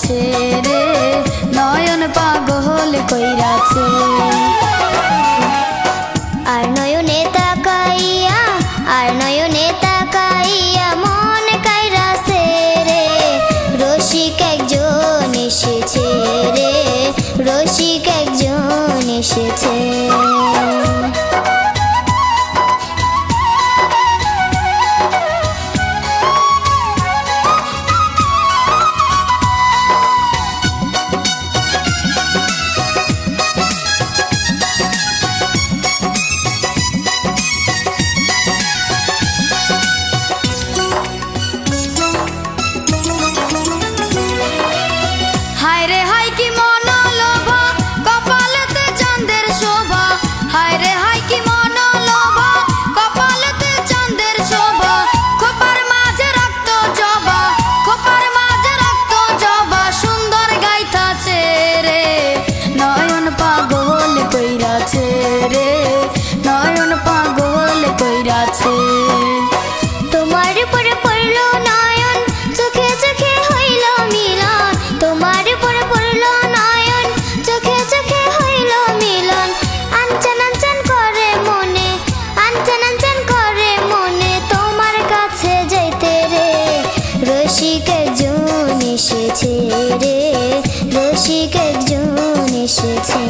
কইরাছে রে, নয়ন পাগল কইরাছে। আর নয়নে তাকাইয়া, আর নয়নে তাকাইয়া মন কাইরাছে রে, রসিক একজন এসেছে রে, রসিক একজন এসেছে। হায় রে হায় কি মনোলোভা, কপালেতে চাঁদের শোভা। হায় রে হায় কি মনোলোভা, কপালেতে চাঁদের শোভা। খোপার মাঝে রক্ত জবা, খোপার মাঝে রক্ত জবা, সুন্দর গাইতাছে রে, নয়ন পাগল কইরাছে রে, নয়ন পাগল কইরাছে। তোমার উপরে পড়লো নয়ন, চোখে চোখে হইল মিলন, তোমার উপরে পড়লো নয়ন, চোখে চোখে হইল মিলন। আনচান আনচান করে মনে, আনচান আনচান করে মনে, তোমার কাছে যাইতে রে, রসিক একজন এসেছে রে, রসিক একজন এসেছে।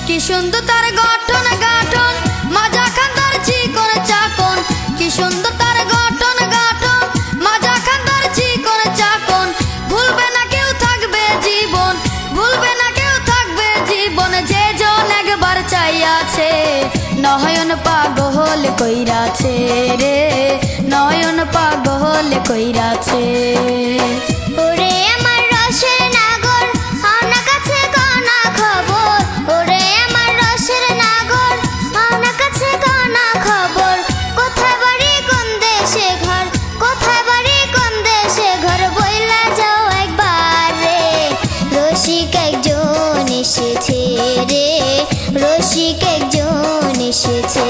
কি সুন্দর তার গঠন গাঠন, মাজা খান্দার চিকন চাকন। কি সুন্দর তার গঠন গাঠন, মাজা খান্দার চিকন চাকন। ভুলবে না কেউ থাকবে জীবন, ভুলবে না কেউ থাকবে জীবন, যে জন একবার চাইয়াছে, নয়ন পাগল কইরাছে রে, নয়ন পাগল কইরাছে। ওরে আমার রসের নাগর, আনা কাছে কানা খবর, ওরে আমার রসের নাগর, আনা কাছে কানা খবর। কোথায় বাড়ি কোন দেশে ঘর, কোথায় বাড়ি কোন দেশে ঘর, বইলা যাও একবার রে, রসিক একজন এসেছে রে, রসিক একজন এসেছে।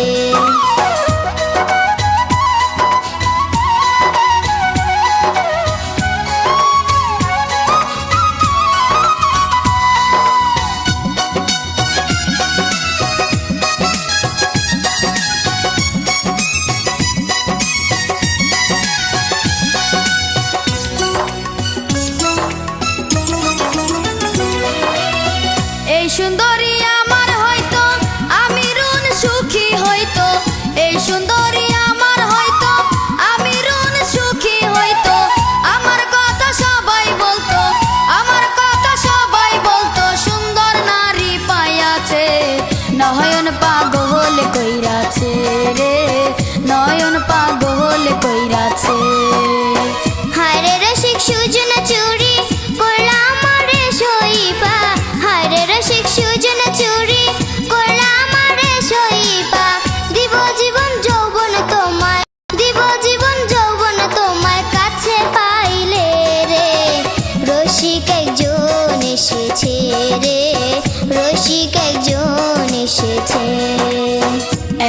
এই সুন্দরী আমার হয়তো, আমি রুন সুখী হইতো। এই সুন্দরী আমার হয়তো, আমি রুন সুখী হইতো। আমার কথা সবাই বলতো, আমার কথা সবাই বলতো, সুন্দর নারী পাইয়াছে, নয়ন পাগল কইরাছে রে, নয়ন পাগল কইরাছে। হায় রে রসিক সুজন চুরি করলা আমারে সইপা, হায় রে রসিক সুজন চুরি করলা আমারে সইপা। দিব জীবন যৌবন তোমায়, দিব জীবন যৌবন তোমায়, কাছে পাইলে রে, রসিক একজন এসেছে রে, রসিক একজন এসেছে।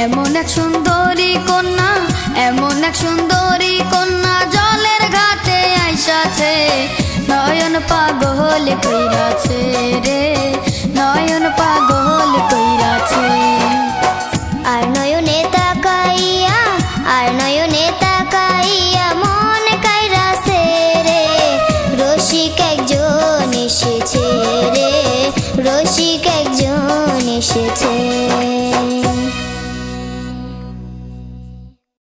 এমন এক সুন্দরী কন্যা, এমন এক সুন্দরী কন্যা, জলের ঘাটে আইসাছে, নয়ন পাগল কইরাছে রে, নয়ন পাগল কইরাছে। আর নয়নে তাকাইয়া, আর নয়নে তাকাইয়া মন কাইরাছে রে, রসিক একজন এসেছে রে, রসিক একজন এসেছে।